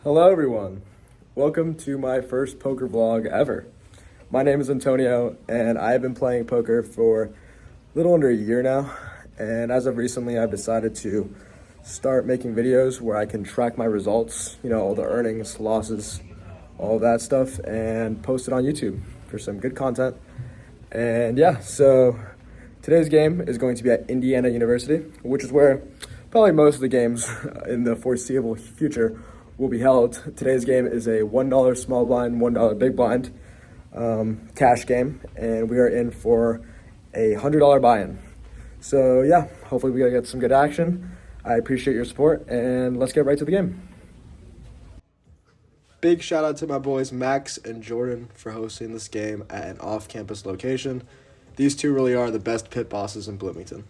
Hello everyone, welcome to my first poker vlog ever. My name is Antonio and I have been playing poker for a little under a year now, and as of recently I've decided to start making videos where I can track my results, all the earnings, losses, all of that stuff, and post it on YouTube for some good content. And yeah, so today's game is going to be at Indiana University, which is where probably most of the games in the foreseeable future will be held. Today's game is a $1 small blind, $1 big blind cash game, and we are in for a $100 buy-in. So yeah, hopefully we get some good action. I appreciate your support, and let's get right to the game. Big shout out to my boys Max and Jordan for hosting this game at an off-campus location. These two really are the best pit bosses in Bloomington.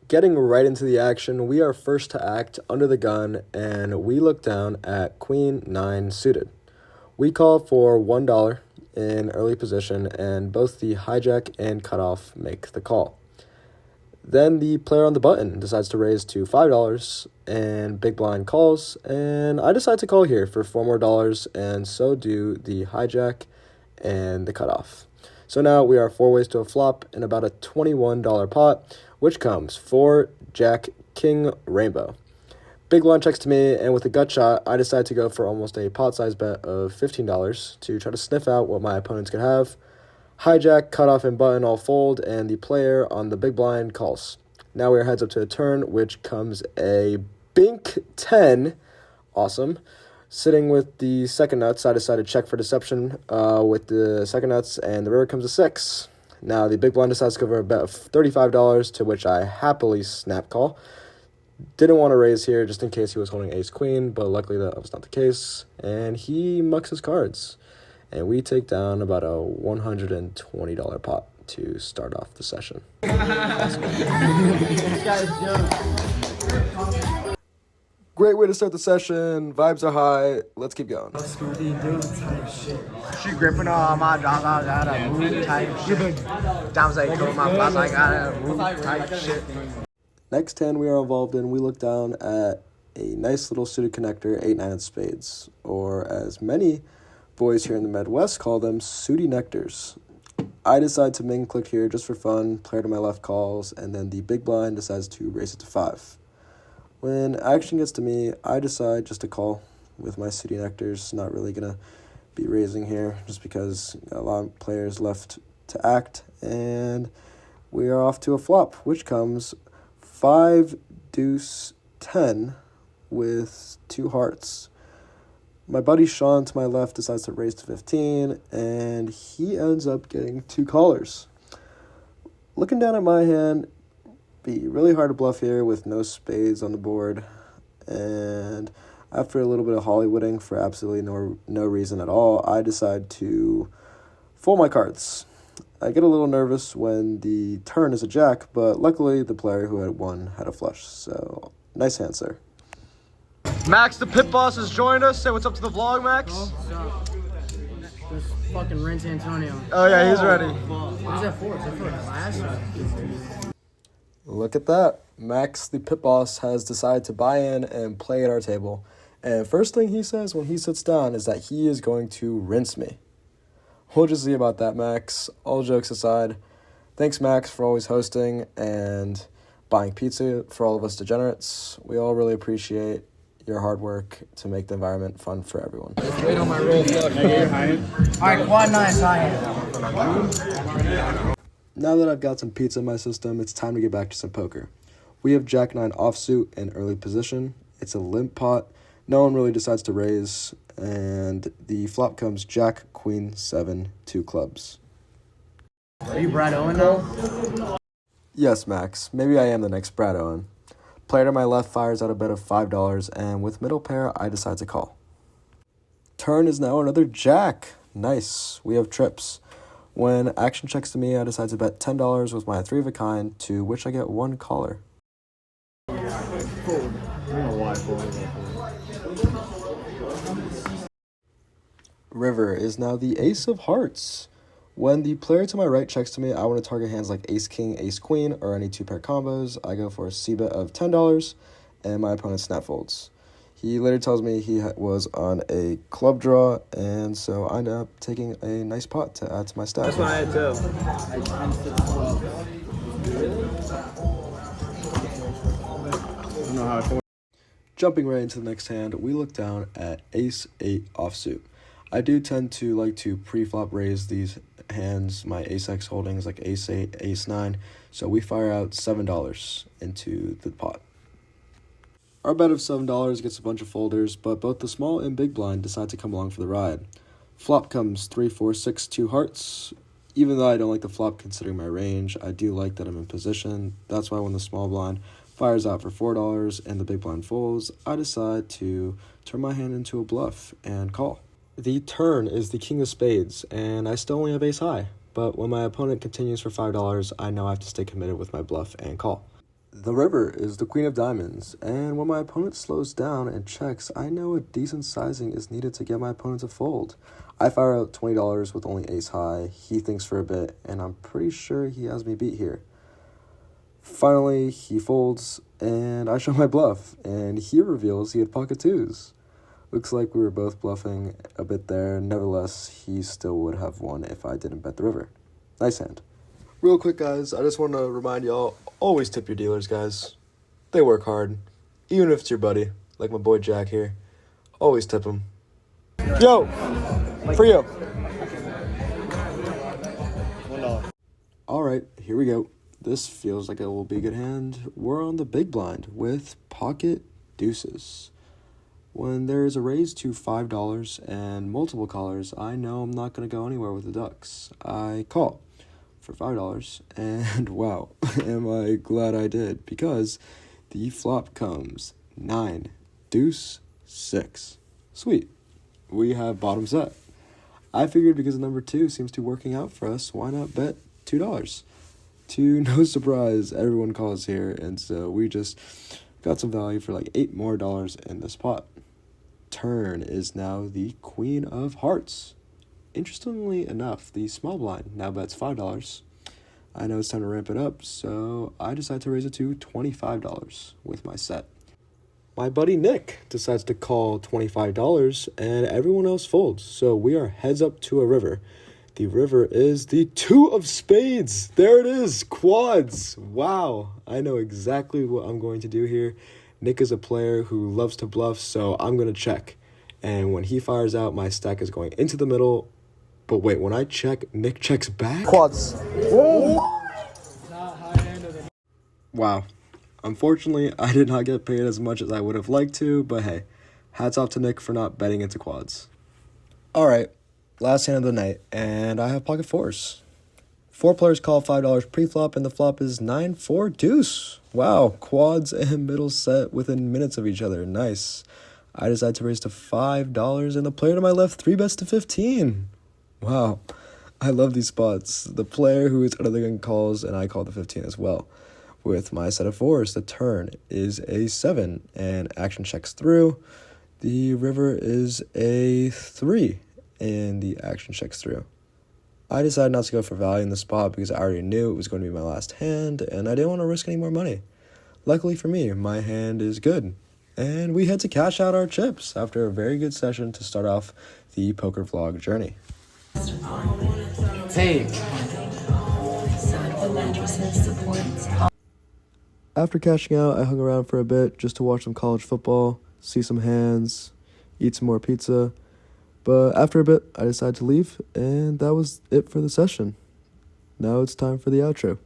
Getting right into the action, we are first to act under the gun, and we look down at Queen 9 suited. We call for $1 in early position, and both the hijack and cutoff make the call. Then the player on the button decides to raise to $5, and big blind calls, and I decide to call here for $4 more, and so do the hijack and the cutoff. So now we are 4 ways to a flop in about a $21 pot, which comes 4, Jack, King, Rainbow. Big blind checks to me, and with a gut shot, I decide to go for almost a pot-sized bet of $15 to try to sniff out what my opponents could have. Hijack, cutoff, and button all fold, and the player on the big blind calls. Now we are heads up to a turn, which comes a bink 10. Awesome. Sitting with the second nuts, I decided to check for deception with the second nuts, and the river comes a 6. Now the big blind decides to go for a bet of $35, to which I happily snap call. Didn't want to raise here just in case he was holding ace-queen, but luckily that was not the case, and he mucks his cards. And we take down about a $120 pot to start off the session. Great way to start the session. Vibes are high. Let's keep going. She gripping on my jaws, I gotta move type shit. Diamonds like go my blouse, I gotta move type shit. Next hand we are involved in, we look down at a nice little suited connector, 8-9 of spades, or as many boys here in the Midwest call them, sooty nectars. I decide to min click here just for fun, player to my left calls, and then the big blind decides to raise it to 5. When action gets to me, I decide just to call with my sooty nectars. Not really going to be raising here just because a lot of players left to act, and we are off to a flop, which comes 5, deuce, 10 with 2 hearts. My buddy Sean to my left decides to raise to 15, and he ends up getting 2 callers. Looking down at my hand, be really hard to bluff here with no spades on the board, and after a little bit of Hollywooding for absolutely no reason at all, I decide to fold my cards. I get a little nervous when the turn is a jack, but luckily the player who had won had a flush, so nice hand, sir. Max, the pit boss, has joined us. Say what's up to the vlog, Max. What's up? This fucking Rent Antonio. Oh yeah, he's ready. What is that for? Is that for a class? Look at that. Max, the pit boss, has decided to buy in and play at our table. And first thing he says when he sits down is that he is going to rinse me. We'll just see about that, Max. All jokes aside, thanks, Max, for always hosting and buying pizza for all of us degenerates. We all really appreciate your hard work to make the environment fun for everyone. Wait on my roll. Alright, quad 9 high. Now that I've got some pizza in my system, it's time to get back to some poker. We have Jack 9 offsuit in early position. It's a limp pot. No one really decides to raise, and the flop comes Jack, Queen, 7, 2 clubs. Are you Brad Owen now? Yes, Max. Maybe I am the next Brad Owen. Player to my left fires out a bet of $5, and with middle pair, I decide to call. Turn is now another Jack. Nice. We have trips. When action checks to me, I decide to bet $10 with my 3 of a kind, to which I get 1 caller. River is now the ace of hearts. When the player to my right checks to me, I want to target hands like ace-king, ace-queen, or any 2-pair combos. I go for a c-bet of $10, and my opponent snap folds. He later tells me he was on a club draw, and so I ended up taking a nice pot to add to my stack. That's what I had too. I don't know how I. Jumping right into the next hand, we look down at ace-8 offsuit. I do tend to like to pre-flop raise these hands, my ace-x holdings like ace-8, ace-9, so we fire out $7 into the pot. Our bet of $7 gets a bunch of folders, but both the small and big blind decide to come along for the ride. Flop comes 3, 4, 6, 2 hearts. Even though I don't like the flop considering my range, I do like that I'm in position. That's why when the small blind fires out for $4 and the big blind folds, I decide to turn my hand into a bluff and call. The turn is the king of spades, and I still only have ace high, but when my opponent continues for $5, I know I have to stay committed with my bluff and call. The river is the queen of diamonds, and when my opponent slows down and checks, I know a decent sizing is needed to get my opponent to fold. I fire out $20 with only ace high, he thinks for a bit, and I'm pretty sure he has me beat here. Finally, he folds, and I show my bluff, and he reveals he had pocket twos. Looks like we were both bluffing a bit there. Nevertheless, he still would have won if I didn't bet the river. Nice hand. Real quick, guys, I just want to remind y'all, always tip your dealers, guys. They work hard. Even if it's your buddy, like my boy Jack here. Always tip him. Yo! For you. $1. Alright, here we go. This feels like it will be a good hand. We're on the big blind with pocket deuces. When there is a raise to $5 and multiple callers, I know I'm not going to go anywhere with the ducks. I call for $5, and wow, am I glad I did, because the flop comes 9, deuce, 6. Sweet. We have bottom set. I figured because number 2 seems to be working out for us, why not bet $2? To no surprise, everyone calls here, and so we just got some value for like $8 more in this pot. Turn is now the queen of hearts. Interestingly enough, the small blind now bets $5. I know it's time to ramp it up, so I decide to raise it to $25 with my set. My buddy Nick decides to call $25, and everyone else folds, so we are heads up to a river. The river is the 2 of spades. There it is, quads. Wow, I know exactly what I'm going to do here. Nick is a player who loves to bluff, so I'm going to check. And when he fires out, my stack is going into the middle. But wait, when I check, Nick checks back? Quads. Wow. Unfortunately, I did not get paid as much as I would have liked to, but hey, hats off to Nick for not betting into quads. All right, last hand of the night, and I have pocket fours. 4 players call $5 pre-flop, and the flop is 9-4 deuce. Wow, quads and middle set within minutes of each other. Nice. I decide to raise to $5, and the player to my left 3 bets to 15. Wow, I love these spots. The player who is under the gun calls, and I call the 15 as well. With my set of fours, the turn is a 7, and action checks through. The river is a 3, and the action checks through. I decided not to go for value in the spot because I already knew it was going to be my last hand, and I didn't want to risk any more money. Luckily for me, my hand is good, and we had to cash out our chips after a very good session to start off the poker vlog journey. Hey. After cashing out, I hung around for a bit just to watch some college football, see some hands, eat some more pizza. But after a bit, I decided to leave, and that was it for the session. Now it's time for the outro.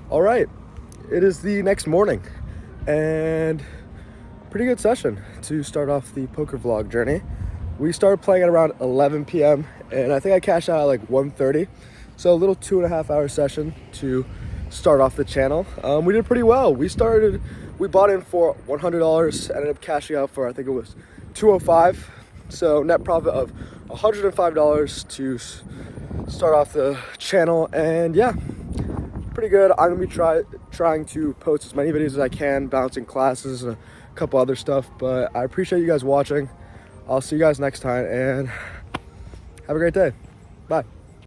All right, it is the next morning, and pretty good session to start off the poker vlog journey. We started playing at around 11 p.m., and I think I cashed out at like 1:30. So a little 2.5 hour session to start off the channel. We did pretty well. We bought in for $100, ended up cashing out for, I think it was $205. So net profit of $105 to start off the channel, and yeah, pretty good. I'm gonna be trying to post as many videos as I can, balancing classes and a couple other stuff, but I appreciate you guys watching. I'll see you guys next time, and have a great day. Bye.